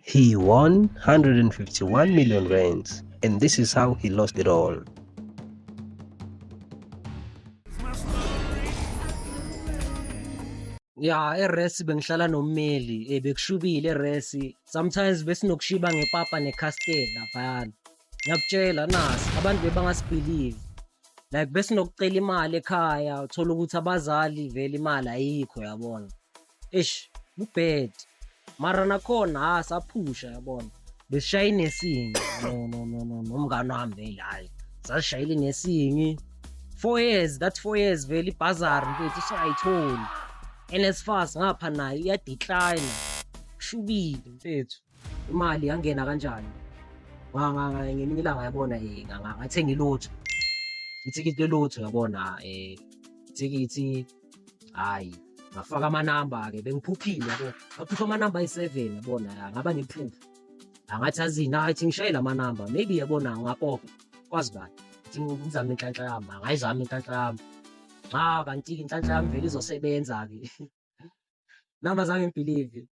He won 151 million rands, and this is how he lost it all. Ya eresi bengihlala nommeli bekushubile eresi sometimes besinokushiba ngepapa necustard laphayana ngiyakutshela nasi abantu bebangasibhelieve like besinokucela imali ekhaya uthola ukuthi abazali vele imali ayikho yabona ubad mara nakhona saphusha yabona besishaya inesingi nomngane wami vele hayi sasishayile inesingi 4 years that 4 years vele ibhazari mfethu usayitholi NSFAS ngapha nayo iyadecline kushubile mfethu imali yangena kanjani ngelinye ilanga yabona ngathenga ilotho ithikithi lelotho yabona ithikithi hayi ngafaka amanamba ke bengiphuphile yabo ngaphupha amanamba ayi7 yabona ngaba nephupho angathi azini athi ngishayela amanamba maybe yabona ngapopa kwazi bani ngizama inhlanhla yami ngayizama inhlanhla yami kanti inhlanhla yami vele izosebenza ke namba zange ngibelieve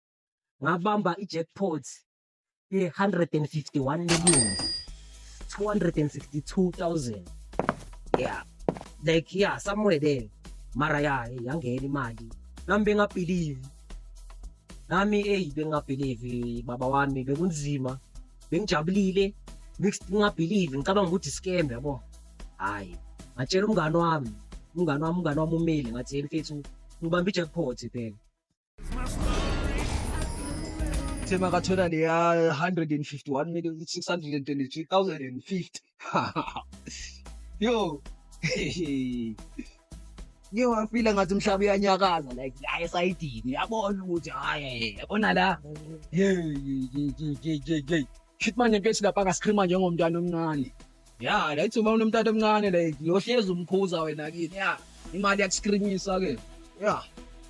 ngabamba ijackpot ye151 million 262,000 somewhere there mara yangena imali nami bengabelieve bengabelieve baba wami bekunzima bengijabulile ngingabelieve ngicabanga ukuthi scam yabo hayi ngatshela umngane wami umeli ngathi mfethu ngibamba ijackpot phela Thema kathola leya 151 million 623,050 yo wafila ngathi umhlaba uyanyakaza like la esayidini yabona ukuthi hayi yabona la shit manje mfethu lapha angascreama njengomntwana omncane lathi uma unomntwana omncane like yohlezi umkhuza wena kini imali yakuscreamisa ke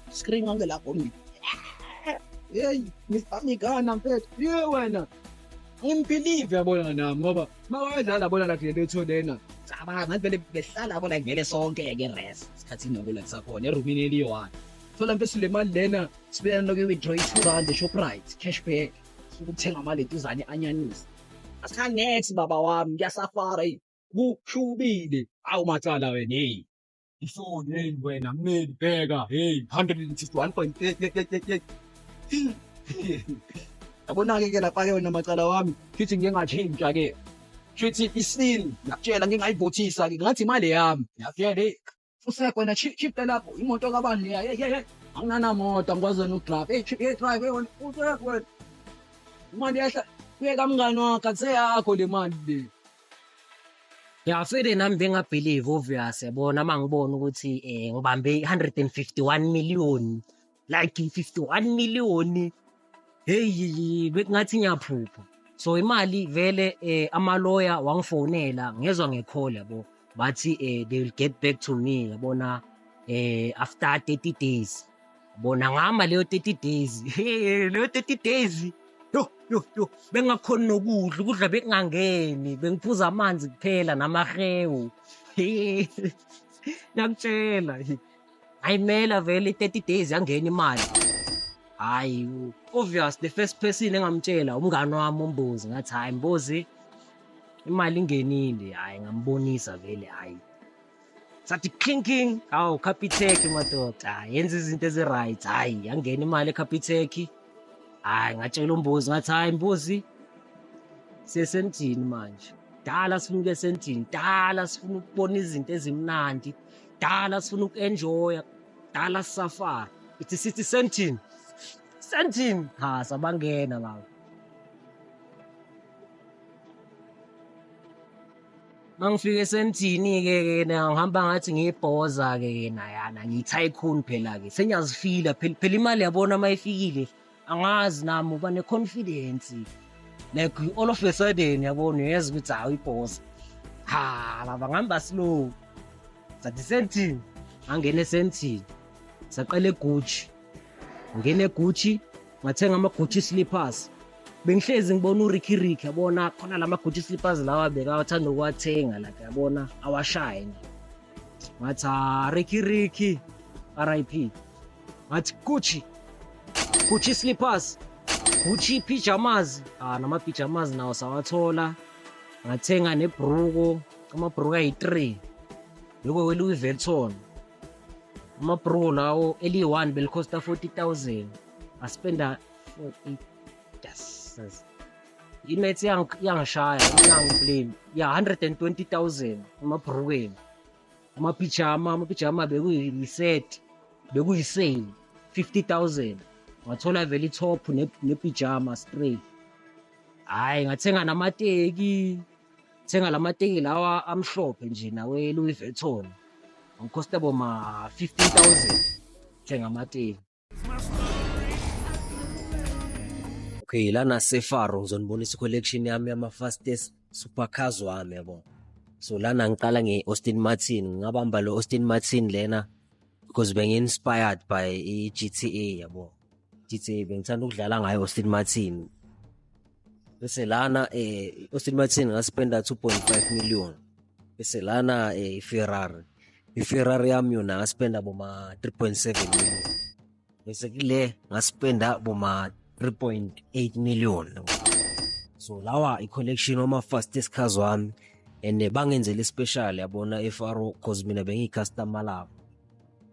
scream nge lapho mina Mr. mfethu wena ngimbelieve yabona nami ngoba mawayidlala bona la letho lena ngathi vele behlala bona ngivele sonke ke rest isikhathini nokula kusakhona erumini eliyi-1 thola mfethu le mali lena sibeka noku-withdraw i2 Shoprite cashback ukuthenga amaletuzane anyanisi asikhanethi baba wami ngiyasafara kushubile macala wena ifoni wena mmeli bheka 161.8 yabona-ke ke lapha-ke wena macala wami futhi ngingatshintsha-ke futhi isini ngakutshela ngingayivothisa-ke ngathi imali yami yavele usekho wena shifte lapho imoto kabani leya anginanamoto angikwazi nokudrayiva drive wena usekho wena imali yahla kuye kamngani wakho akuseyakho le mali le fede nami bengabelieve obvious yabona mangibona ukuthi ngibambe 151 million like 51 million bekungathi ngiyaphupha so imali vele amaloya wangifonela ngezwe ngecall yabo bathi they will get back to me yabona after 30 days yabona ngama leyo 30 days leyo 30 days yo bengakhona ukudla bekungangeni bengiphuza amanzi kuphela namahewu nakutshela ayimela vele 30 days yangena imali hayi obvious the first person engamtshela umngane wami uMbozi ngathi hayi Mbozi imali ingenile hayi ngambonisa vele hayi sathi clinking Capitec madoda yenza izinto eziright hayi yangena imali eCapitec hayi ngatshela uMbozi ngathi hayi Mbozi sesentini manje dala sifuna ukuya sentini dala sifuna ukubona izinto ezimnandi dala sifuna uku-enjoya dala safari ithi sithi sentini sabangena baba mangifika esentini-ke ngihamba ngathi ngiyibhoza-ke nayana ngiyi-tycoon phela-ke senyazifila phela imali yabona mayifikile angazi nami uba ne-confidence like all of a sudden yabona uyazi ukuthi hawu ibhosa baba ngihamba slow sathi sentini angena esentini saqala eGucci ngene eGucci ngathenga ama-Gucci slippers bengihlezi ngibona uRicky Rick yabona khona lama Gucci slippers lawa bekawathanda ukuwathenga like yabona awashine ngathi Ricky Rick RIP ngathi Gucci slippers Gucci pyjamas, nama-pyjamas nawo sawathola. Ngathenga nebhruko, amabhruko ayi-3 lokho we-Louis Vuitton. Amabhruko lawo eli-1 belikhosta 40,000, ngaspenda 48. Yes. Imethi yangishaya, yangiblame. Ya 120,000 emabhrukweni. Amapijama bekuyiset, bekuyisale 50,000. Ngathola vele i-top nepijama straight. Hhayi, ngathenga namateki. Thenga lamateki lawa amhlophe nje nawe Louis Vuitton. Ngikhosta boma 15,000. Thenga amateki. Okay, lana Sefaro ngizonibonisa i-collection yami yama-fastest supercars wami yabo. So lana ngiqala nge-Aston Martin. Ngabamba lo Aston Martin lena because bengi-inspired by i-GTA yabo. GTA bengithanda ukudlala ngayo Aston Martin. Bese lana Aston Martin ngaspenda 2.5 million. Bese lana i-Ferrari. I-Ferrari yami yona ngaspenda boma 3.7 million. Bese kule ngaspenda boma 3.8 million. So lawa i-collection wama fastest cars wami and bangenzele special yabona eFaro cause mina bengiyi-customer labo.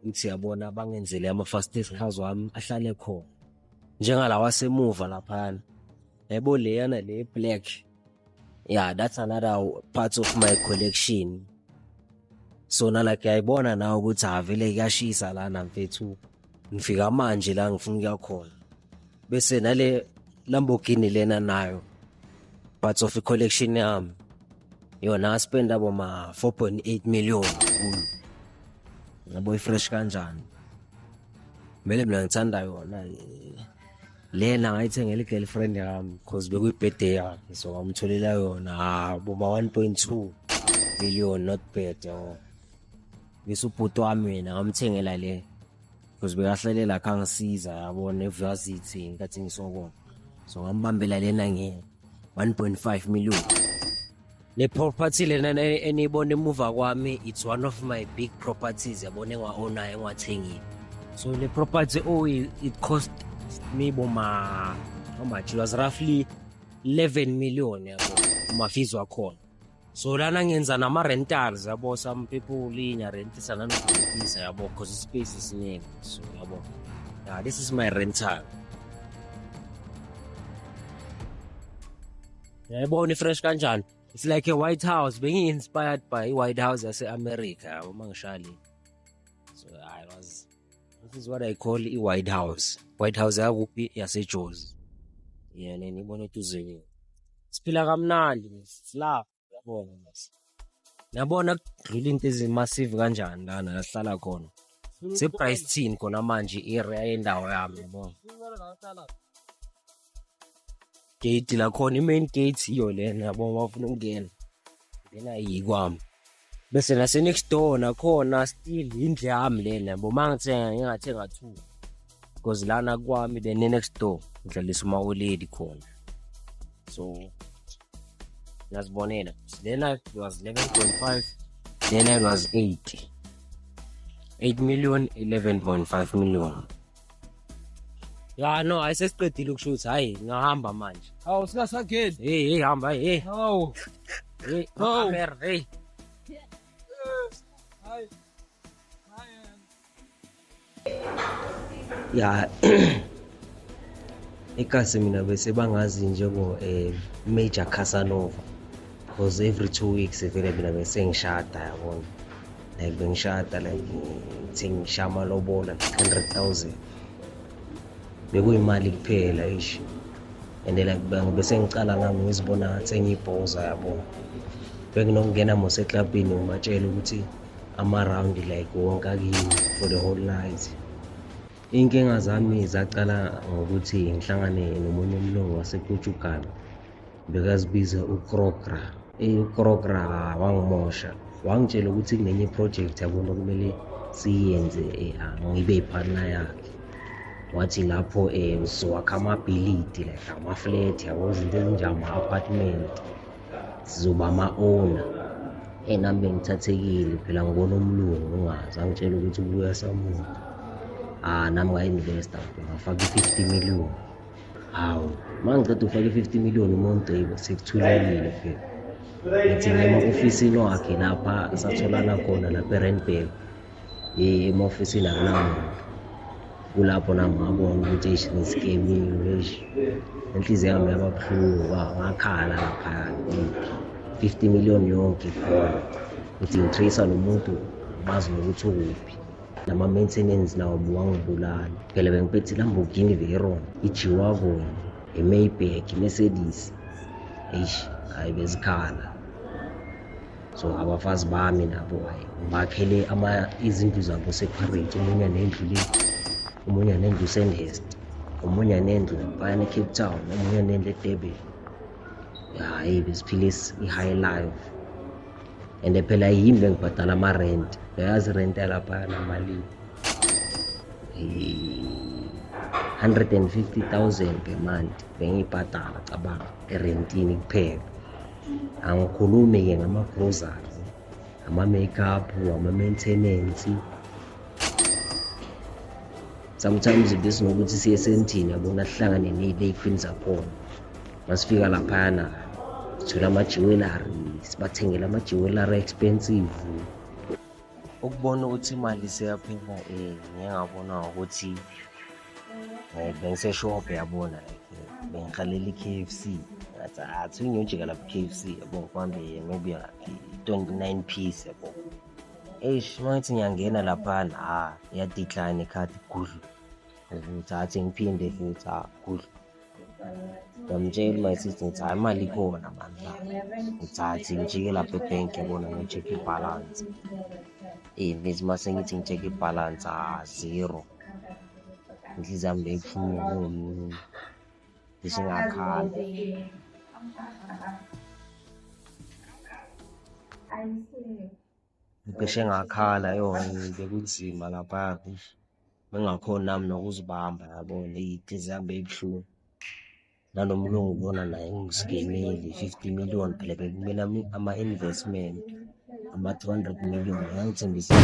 Uthi yabona bangenzele ama fastest cars wami ahlale khona. Njengalawa semuva laphana. Yabo leyana le black. Yeah, that's another part of my collection. So like ayibona na ukuthi avele kuyashisa lana mfethu. Ngifika manje la ngifuna ukuya khona. Bese nale Lamborghini lena nayo parts of the collection yami yona spend aboma 4.8 million. Ngabo fresh kanjani. Mele mina ngithanda yona lena ngayithengela i-girlfriend yami because bekuyi-birthday yakhe, so ngamtholela yona boma 1.2 million, not bad yo. Bese ubhuti wami mina ngamthengela le because bekahlalela khangisiza yabona eVarsity nkathi ngisokona, so ngambambela lena nge 1.5 million. Le property lena enibona emuva kwami, it's one of my big properties yabona engwa-owner engwathengile. So le property it cost me boma how much? It was roughly 11 million yabo uma-fees wakhona. So lana ngenza nama-rentals yabo, some people rentisa nanokudisa yabo because space is siningi. So yabo, yeah, this is my rental. Yayibona fresh kanjani. It's like a White House. Being inspired by White House yase-America yabo mangishali. So this is what I call i-White House. White House yakuphi yaseJozi. Yeah, nenibona utuzeni. Siphila kamnandi, silapha yabona basi. Niyabona kudlula into ezimassive kanjani lana la sihlala khona. Se-price thini khona manje i-area yendawo yami yabona. Gate la khona, i-main gate iyo lena yabona bafuna ukungena. Lena yikwami. Bese nase next door nakhona still indle yami lena yabo, mangithenga ngingathenga 2 because lana kwami the next door ngidlalisa umawoledi khona. So nasibonela lena it was 11.5, then it was 8 million, 11.5 million. Yeah, no, ayisesiqedile ukushutha. Hayi ngahamba manje. Hawu singasageli. Hey hamba hey. Hawu. Hey, hey. Ya ekasi mina bese bangazi njengo Major Casanova because every 2 weeks vele mina bese ngishada yabona, like bengishada like ngishama lobola 100,000 bekuyimali kuphela ish, and like bese ngicala nami ngizibona sengiyibhoza yabona. Benginokungena mose clubini ngibatshela ukuthi ama round like wonke akini for the whole night. Inkinga zami zacala ngokuthi ngihlangane nomunye umlungu wasePortugal bekazibiza uKrogra. uKrogra wangimosha, wangitshela ukuthi kunenye project yabona kumele siyenze ngibe ipartner yakhe. Wathi lapho sizowakha amabhilidi like ama-flat yabo, izinto ezinjengama-apartment, sizoba ama-owner. Nami bengithathekile phela ngibona umlungu ungazi, angitshela ukuthi ubuya samuntu. Nami nga-investa ngafaka i-50 million. Hawu, mangiceda ufake 50 million umuntu sekuthulekile phela. Ngithi ema-ofisini wakhe lapha satholana khona lapha e-Randburg, ema-ofisini akunamuntu. Kulapho nami ngabona ukuthi eish ngiskemiwe eish. Inhliziyo yami yaba buhlungu ngakhala laphaya. 50 million yonke khona. Ngithi ngi-trace-a lo muntu bazi nokuthi ukuphi. Nama-maintenance nawo buwangibulala. Phela bengiphethe iLamborghini Veyron, i-G-Wagon, i-Maybach, i-Mercedes. Eish, hayi bezikhala. So abafazi bami nabo hayi bakhele izindlu zabo separate. Omunye nendlu le, omunye nendlu eSandhurst, omunye nendlu laphayana eCape Town, omunye nendlu eDurban. Hayi besiphila i-high life. And phela yimi bengibhadala ama-rent. Uyazi i-rent yalaphayana malini? 150,000 per month bengiyibhadala cabanga erentini kuphela. Angikhulumi-ke ngama-groceries, ama-makeup, ama-maintenance. Sometimes besinokuthi siye esentini yabona sihlangane ne-lay queen zakhona. Masifika laphayana sithola ama-jewelry, sibathengela ama-jewelry expensive. Ukubona ukuthi imali seyaphela ngike ngabona ukuthi bengiseshop yabona bengihalela i-KFC. Ngathi ngiyojika lapha i-KFC yabo ngibambe maybe 29 piece yabo. Eish mangithi ngiyangena laphana iya-decline ikhadi gudlu. Ukuthi athi ngiphinde futhi gudlu. Ngamtshela my sister ngithi hayi imali ikhona manje. Ngithi ngijike lapha ebhenki yabona ngi-check i-balance. Ngithi mase ngithi ngi-check i-balance zero. Inhliziyo yami beyibuhlungu ngisho ngakhala. Ngisho ngakhala bekunzima lapha. Bengakhoni nami nokuzibamba yabona inhliziyo yami beyibuhlungu. Nanomlungu ubona naye ngiskemile 50 million phela bekumele ama-investment ama-200 million. Ngangithembisa